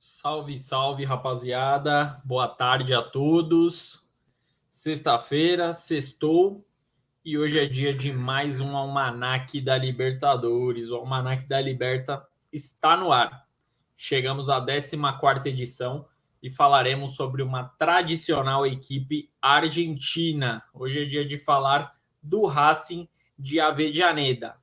Salve, salve, rapaziada. Boa tarde a todos. Sexta-feira, sextou, e hoje é dia de mais um Almanaque da Libertadores. O Almanaque da Liberta está no ar. Chegamos à 14ª edição e falaremos sobre uma tradicional equipe argentina. Hoje é dia de falar do Racing de Avellaneda.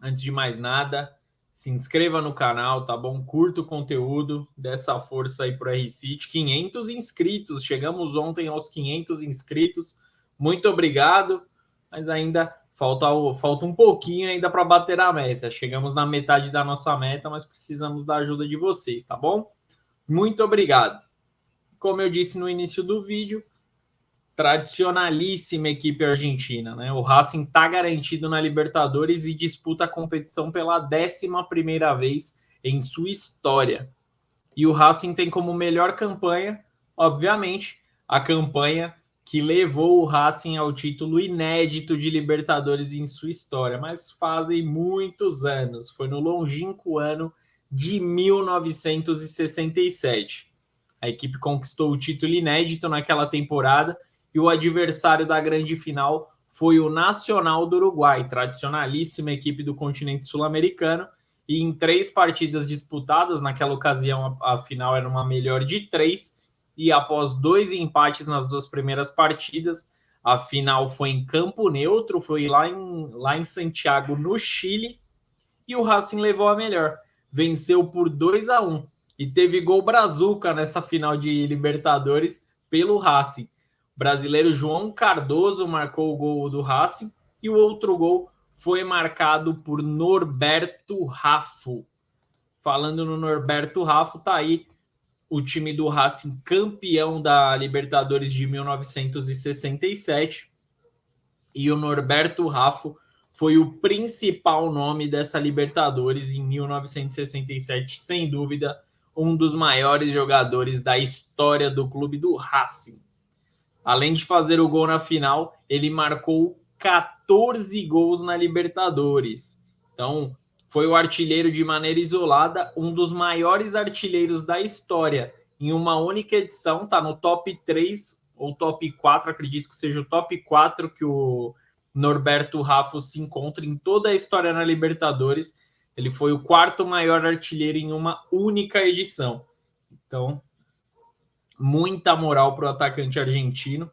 Antes de mais nada, se inscreva no canal, tá bom? Curta o conteúdo, dê essa força aí pro R-City. 500 inscritos, chegamos ontem aos 500 inscritos. Muito obrigado, mas ainda falta um pouquinho ainda para bater a meta. Chegamos na metade da nossa meta, mas precisamos da ajuda de vocês, tá bom? Muito obrigado. Como eu disse no início do vídeo, tradicionalíssima equipe argentina, né? O Racing está garantido na Libertadores e disputa a competição pela 11ª vez em sua história. E o Racing tem como melhor campanha, obviamente, a campanha que levou o Racing ao título inédito de Libertadores em sua história, mas fazem muitos anos. Foi no longínquo ano de 1967. A equipe conquistou o título inédito naquela temporada e o adversário da grande final foi o Nacional do Uruguai, tradicionalíssima equipe do continente sul-americano, e em 3 partidas disputadas, naquela ocasião a final era uma melhor de 3, e após 2 empates nas 2 primeiras partidas, a final foi em campo neutro, foi lá em Santiago, no Chile, e o Racing levou a melhor, venceu por 2-1, e teve gol brazuca nessa final de Libertadores pelo Racing. O brasileiro João Cardoso marcou o gol do Racing e o outro gol foi marcado por Norberto Raffo. Falando no Norberto Raffo, tá aí o time do Racing campeão da Libertadores de 1967, e o Norberto Raffo foi o principal nome dessa Libertadores em 1967, sem dúvida, um dos maiores jogadores da história do clube do Racing. Além de fazer o gol na final, ele marcou 14 gols na Libertadores. Então, foi o artilheiro de maneira isolada, um dos maiores artilheiros da história. Em uma única edição, tá no top 3 ou top 4, acredito que seja o top 4 que o Norberto Raffo se encontra em toda a história na Libertadores. Ele foi o 4º maior artilheiro em uma única edição. Então, muita moral para o atacante argentino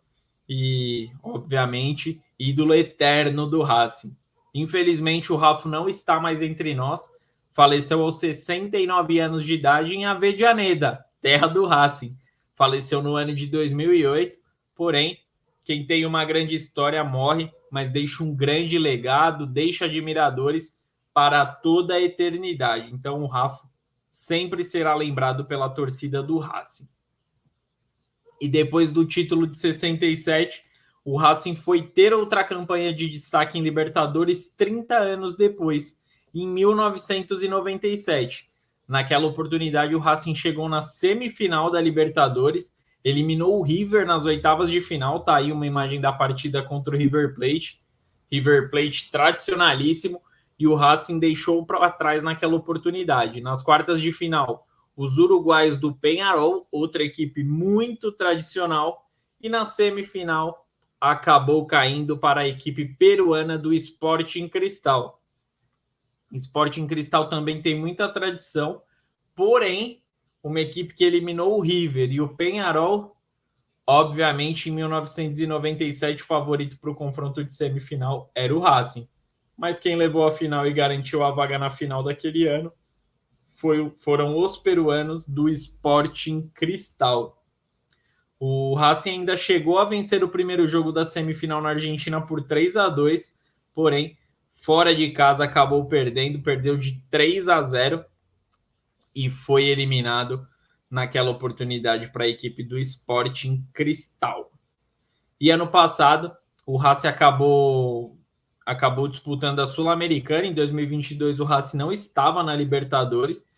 e, obviamente, ídolo eterno do Racing. Infelizmente, o Rafa não está mais entre nós. Faleceu aos 69 anos de idade em Avellaneda, terra do Racing. Faleceu no ano de 2008, porém, quem tem uma grande história morre, mas deixa um grande legado, deixa admiradores para toda a eternidade. Então, o Rafa sempre será lembrado pela torcida do Racing. E depois do título de 67, o Racing foi ter outra campanha de destaque em Libertadores 30 anos depois, em 1997. Naquela oportunidade, o Racing chegou na semifinal da Libertadores, eliminou o River nas oitavas de final. Tá aí uma imagem da partida contra o River Plate. River Plate tradicionalíssimo, e o Racing deixou para trás naquela oportunidade. Nas quartas de final, os uruguaios do Peñarol, outra equipe muito tradicional, e na semifinal acabou caindo para a equipe peruana do Sporting Cristal. Sporting Cristal também tem muita tradição, porém, uma equipe que eliminou o River e o Peñarol, obviamente, em 1997, o favorito para o confronto de semifinal era o Racing. Mas quem levou a final e garantiu a vaga na final daquele ano foram os peruanos do Sporting Cristal. O Racing ainda chegou a vencer o primeiro jogo da semifinal na Argentina por 3-2, porém, fora de casa acabou perdeu de 3-0 e foi eliminado naquela oportunidade para a equipe do Sporting Cristal. E ano passado, o Racing acabou disputando a Sul-Americana. Em 2022, o Racing não estava na Libertadores,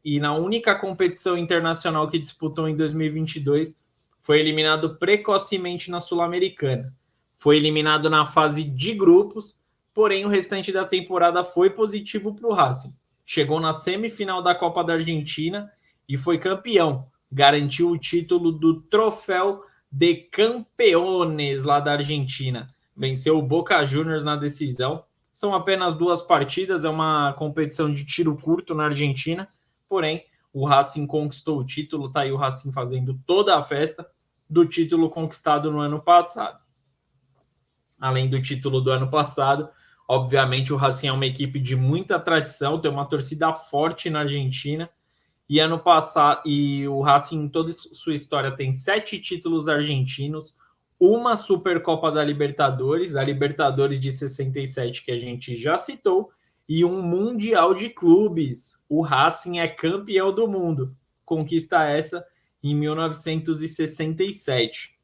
e na única competição internacional que disputou em 2022, foi eliminado precocemente na Sul-Americana. foi eliminado na fase de grupos, porém o restante da temporada foi positivo para o Racing. Chegou na semifinal da Copa da Argentina e foi campeão. Garantiu o título do Troféu de Campeones lá da Argentina. Venceu o Boca Juniors na decisão. São apenas 2 partidas, é uma competição de tiro curto na Argentina, porém o Racing conquistou o título, tá aí o Racing fazendo toda a festa do título conquistado no ano passado. Além do título do ano passado, obviamente o Racing é uma equipe de muita tradição, tem uma torcida forte na Argentina, e ano passado, e o Racing em toda sua história tem 7 títulos argentinos, uma Supercopa da Libertadores, a Libertadores de 67 que a gente já citou, e um Mundial de Clubes. O Racing é campeão do mundo, conquista essa em 1967.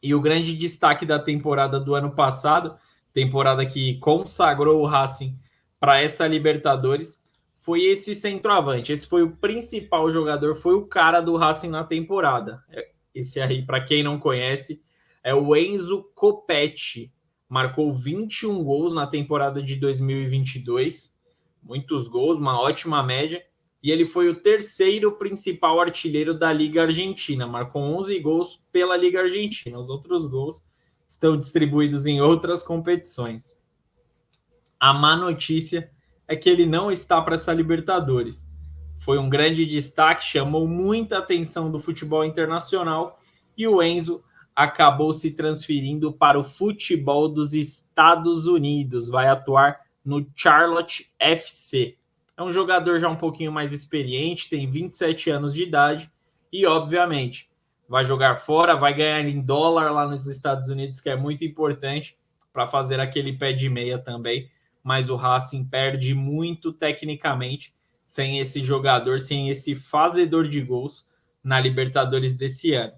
E o grande destaque da temporada do ano passado, temporada que consagrou o Racing para essa Libertadores, foi esse centroavante. Esse foi o principal jogador, foi o cara do Racing na temporada. Esse aí, para quem não conhece, é o Enzo Copetti. Marcou 21 gols na temporada de 2022. Muitos gols, uma ótima média. E ele foi o terceiro principal artilheiro da Liga Argentina. Marcou 11 gols pela Liga Argentina. Os outros gols estão distribuídos em outras competições. A má notícia é que ele não está para essa Libertadores. Foi um grande destaque, chamou muita atenção do futebol internacional e o Enzo acabou se transferindo para o futebol dos Estados Unidos. Vai atuar no Charlotte FC. É um jogador já um pouquinho mais experiente, tem 27 anos de idade e, obviamente, vai jogar fora, vai ganhar em dólar lá nos Estados Unidos, que é muito importante para fazer aquele pé de meia também. Mas o Racing perde muito tecnicamente sem esse jogador, sem esse fazedor de gols na Libertadores desse ano.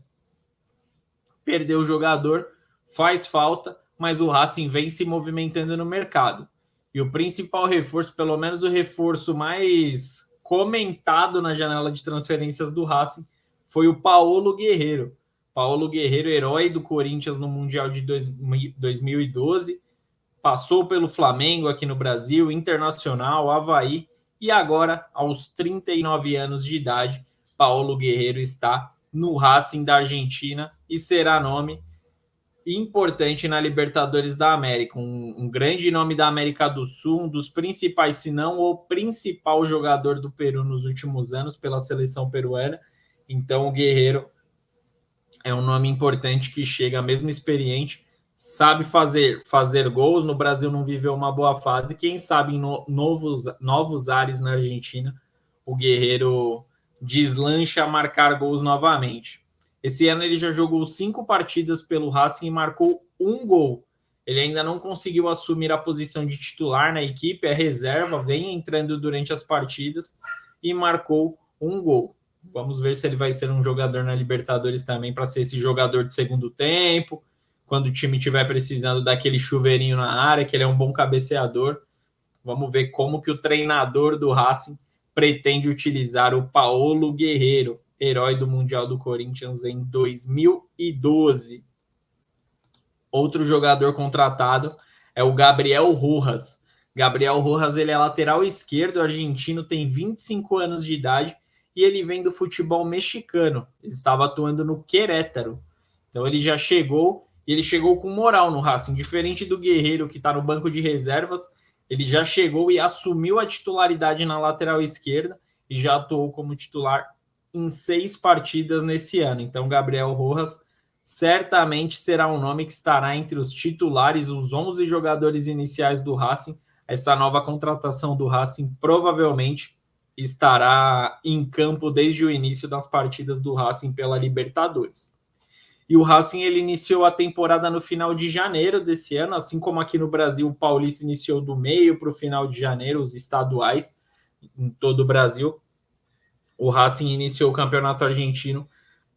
Perdeu o jogador, faz falta, mas o Racing vem se movimentando no mercado. E o principal reforço, pelo menos o reforço mais comentado na janela de transferências do Racing, foi o Paolo Guerreiro. Paolo Guerreiro, herói do Corinthians no Mundial de 2012, passou pelo Flamengo aqui no Brasil, Internacional, Avaí, e agora, aos 39 anos de idade, Paolo Guerreiro está no Racing da Argentina e será nome importante na Libertadores da América, um grande nome da América do Sul, um dos principais, se não o principal jogador do Peru nos últimos anos pela seleção peruana. Então o Guerreiro é um nome importante que chega mesmo experiente, sabe fazer gols. No Brasil não viveu uma boa fase, quem sabe em novos ares na Argentina o Guerreiro deslancha a marcar gols novamente. Esse ano ele já jogou 5 partidas pelo Racing e marcou 1 gol. Ele ainda não conseguiu assumir a posição de titular na equipe, é reserva, vem entrando durante as partidas e marcou 1 gol. Vamos ver se ele vai ser um jogador na Libertadores também, para ser esse jogador de segundo tempo, quando o time estiver precisando daquele chuveirinho na área, que ele é um bom cabeceador. Vamos ver como que o treinador do Racing pretende utilizar o Paolo Guerreiro, herói do Mundial do Corinthians em 2012. Outro jogador contratado é o Gabriel Rojas. Gabriel Rojas, ele é lateral esquerdo, argentino, tem 25 anos de idade e ele vem do futebol mexicano. Ele estava atuando no Querétaro. Então ele já chegou, e ele chegou com moral no Racing, diferente do Guerreiro que está no banco de reservas. Ele já chegou e assumiu a titularidade na lateral esquerda e já atuou como titular em 6 partidas nesse ano. Então, Gabriel Rojas certamente será um nome que estará entre os titulares, os 11 jogadores iniciais do Racing. Essa nova contratação do Racing provavelmente estará em campo desde o início das partidas do Racing pela Libertadores. E o Racing ele iniciou a temporada no final de janeiro desse ano, assim como aqui no Brasil o Paulista iniciou do meio para o final de janeiro, os estaduais em todo o Brasil. O Racing iniciou o campeonato argentino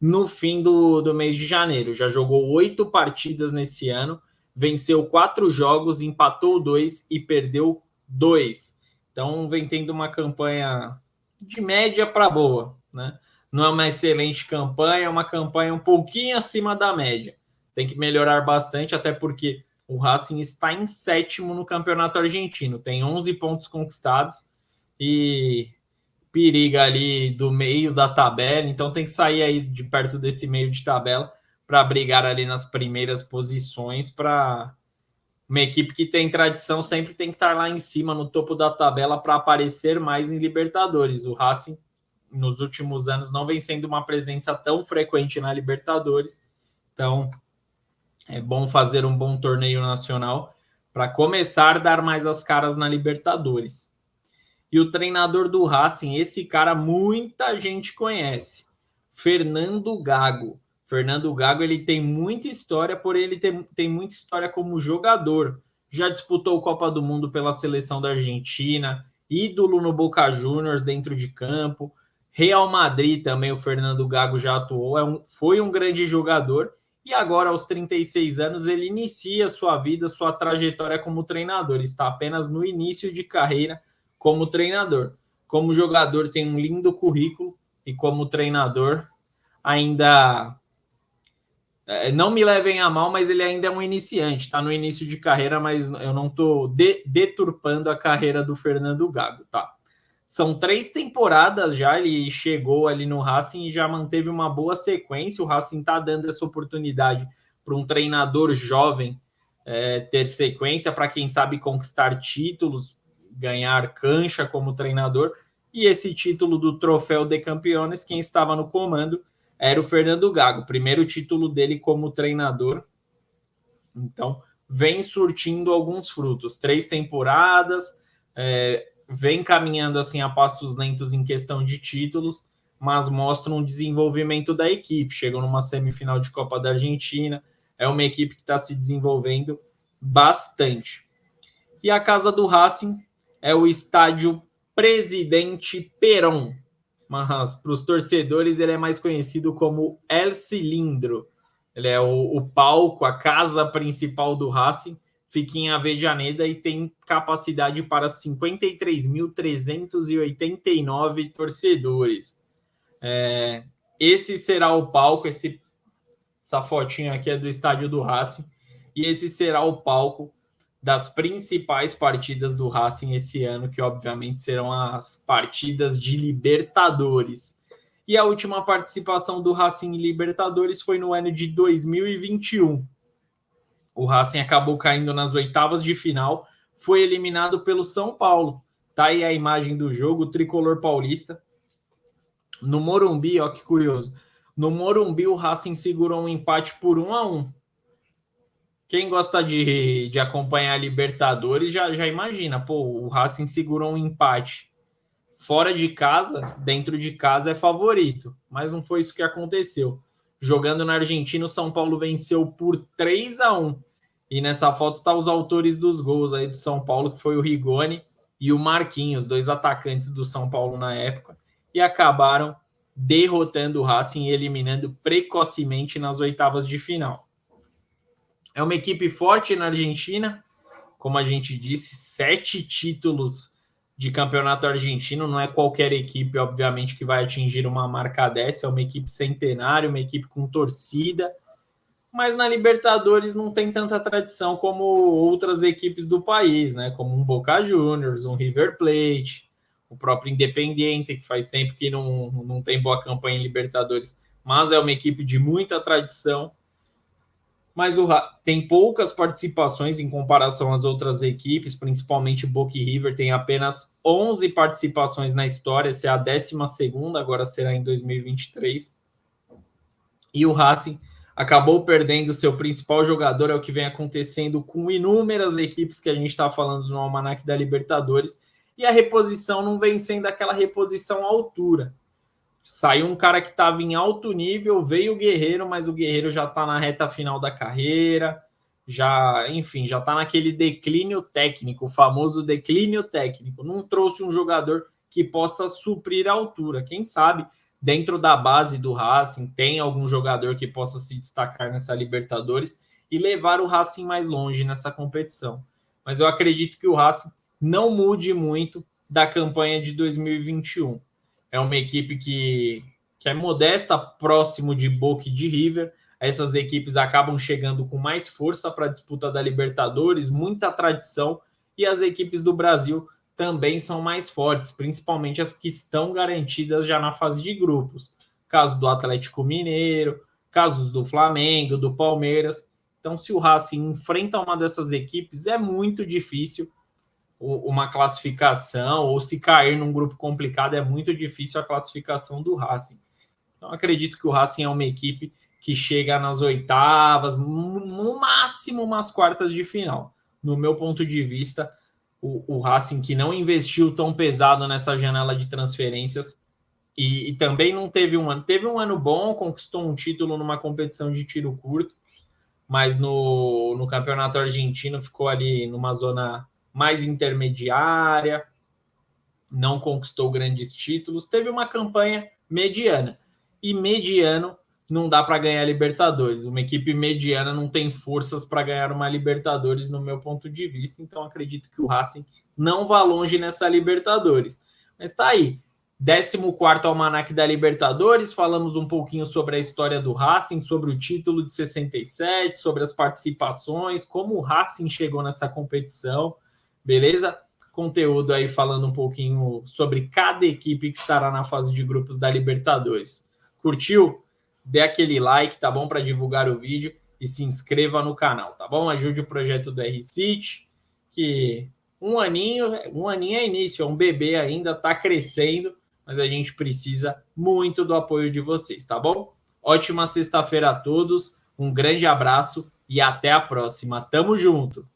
no fim do mês de janeiro. Já jogou 8 partidas nesse ano, venceu 4 jogos, empatou 2 e perdeu 2. Então vem tendo uma campanha de média para boa, né? Não é uma excelente campanha, é uma campanha um pouquinho acima da média. tem que melhorar bastante, até porque o Racing está em 7º no campeonato argentino, tem 11 pontos conquistados e periga ali do meio da tabela, então tem que sair aí de perto desse meio de tabela para brigar ali nas primeiras posições. Para uma equipe que tem tradição sempre tem que estar lá em cima no topo da tabela para aparecer mais em Libertadores. O Racing nos últimos anos não vem sendo uma presença tão frequente na Libertadores, então é bom fazer um bom torneio nacional para começar a dar mais as caras na Libertadores. E o treinador do Racing, esse cara muita gente conhece, Fernando Gago. Fernando Gago, ele tem muita história, porém ele tem muita história como jogador. Já disputou Copa do Mundo pela seleção da Argentina, ídolo no Boca Juniors dentro de campo. Real Madrid também o Fernando Gago já atuou, foi um grande jogador. E agora, aos 36 anos, ele inicia sua vida, sua trajetória como treinador. Está apenas no início de carreira como treinador. Como jogador tem um lindo currículo e como treinador ainda, não me levem a mal, mas ele ainda é um iniciante, está no início de carreira, mas eu não estou deturpando a carreira do Fernando Gago, tá? São 3 temporadas já, ele chegou ali no Racing e já manteve uma boa sequência. O Racing está dando essa oportunidade para um treinador jovem ter sequência, para quem sabe conquistar títulos, ganhar cancha como treinador. E esse título do Troféu de Campeones, quem estava no comando era o Fernando Gago, primeiro título dele como treinador. Então, vem surtindo alguns frutos. 3 temporadas, vem caminhando assim a passos lentos em questão de títulos, mas mostra um desenvolvimento da equipe. Chegou numa semifinal de Copa da Argentina, é uma equipe que está se desenvolvendo bastante. E a casa do Racing é o estádio Presidente Perón, mas para os torcedores ele é mais conhecido como El Cilindro. Ele é o palco, a casa principal do Racing, fica em Avejaneda e tem capacidade para 53.389 torcedores. Esse será o palco, essa fotinha aqui é do estádio do Racing, e esse será o palco das principais partidas do Racing esse ano, que obviamente serão as partidas de Libertadores. E a última participação do Racing em Libertadores foi no ano de 2021. O Racing acabou caindo nas oitavas de final, foi eliminado pelo São Paulo. Tá aí a imagem do jogo, o tricolor paulista. No Morumbi, ó que curioso. No Morumbi, o Racing segurou um empate por 1-1. Quem gosta de acompanhar a Libertadores já imagina, pô, o Racing segurou um empate fora de casa, dentro de casa é favorito, mas não foi isso que aconteceu. Jogando na Argentina, o São Paulo venceu por 3-1. E nessa foto tá os autores dos gols aí do São Paulo, que foi o Rigoni e o Marquinhos, 2 atacantes do São Paulo na época, e acabaram derrotando o Racing e eliminando precocemente nas oitavas de final. É uma equipe forte na Argentina, como a gente disse, 7 títulos de campeonato argentino, não é qualquer equipe, obviamente, que vai atingir uma marca dessa, é uma equipe centenária, uma equipe com torcida, mas na Libertadores não tem tanta tradição como outras equipes do país, né? Como um Boca Juniors, um River Plate, o próprio Independiente, que faz tempo que não tem boa campanha em Libertadores, mas é uma equipe de muita tradição. Mas tem poucas participações em comparação às outras equipes, principalmente Boca e River, tem apenas 11 participações na história, essa é a 12ª, agora será em 2023. E o Racing acabou perdendo seu principal jogador, é o que vem acontecendo com inúmeras equipes que a gente está falando no Almanac da Libertadores, e a reposição não vem sendo aquela reposição à altura. Saiu um cara que estava em alto nível, veio o Guerreiro, mas o Guerreiro já está na reta final da carreira, já está naquele declínio técnico, o famoso declínio técnico. Não trouxe um jogador que possa suprir a altura. Quem sabe, dentro da base do Racing, tem algum jogador que possa se destacar nessa Libertadores e levar o Racing mais longe nessa competição. Mas eu acredito que o Racing não mude muito da campanha de 2021. É uma equipe que é modesta, próximo de Boca e de River, essas equipes acabam chegando com mais força para a disputa da Libertadores, muita tradição, e as equipes do Brasil também são mais fortes, principalmente as que estão garantidas já na fase de grupos. Caso do Atlético Mineiro, casos do Flamengo, do Palmeiras. Então, se o Racing enfrenta uma dessas equipes, é muito difícil uma classificação, ou se cair num grupo complicado, é muito difícil a classificação do Racing. Então, acredito que o Racing é uma equipe que chega nas oitavas, no máximo umas quartas de final. No meu ponto de vista, o Racing, que não investiu tão pesado nessa janela de transferências e também não teve um ano. Teve um ano bom, conquistou um título numa competição de tiro curto, mas no campeonato argentino ficou ali numa zona mais intermediária, não conquistou grandes títulos, teve uma campanha mediana. E mediano não dá para ganhar Libertadores. Uma equipe mediana não tem forças para ganhar uma Libertadores, no meu ponto de vista. Então, acredito que o Racing não vá longe nessa Libertadores. Mas tá aí. 14º Almanac da Libertadores. Falamos um pouquinho sobre a história do Racing, sobre o título de 67, sobre as participações, como o Racing chegou nessa competição. Beleza? Conteúdo aí falando um pouquinho sobre cada equipe que estará na fase de grupos da Libertadores. Curtiu? Dê aquele like, tá bom? Para divulgar o vídeo e se inscreva no canal, tá bom? Ajude o projeto do R-City, que um aninho é início, é um bebê ainda, tá crescendo, mas a gente precisa muito do apoio de vocês, tá bom? Ótima sexta-feira a todos, um grande abraço e até a próxima. Tamo junto!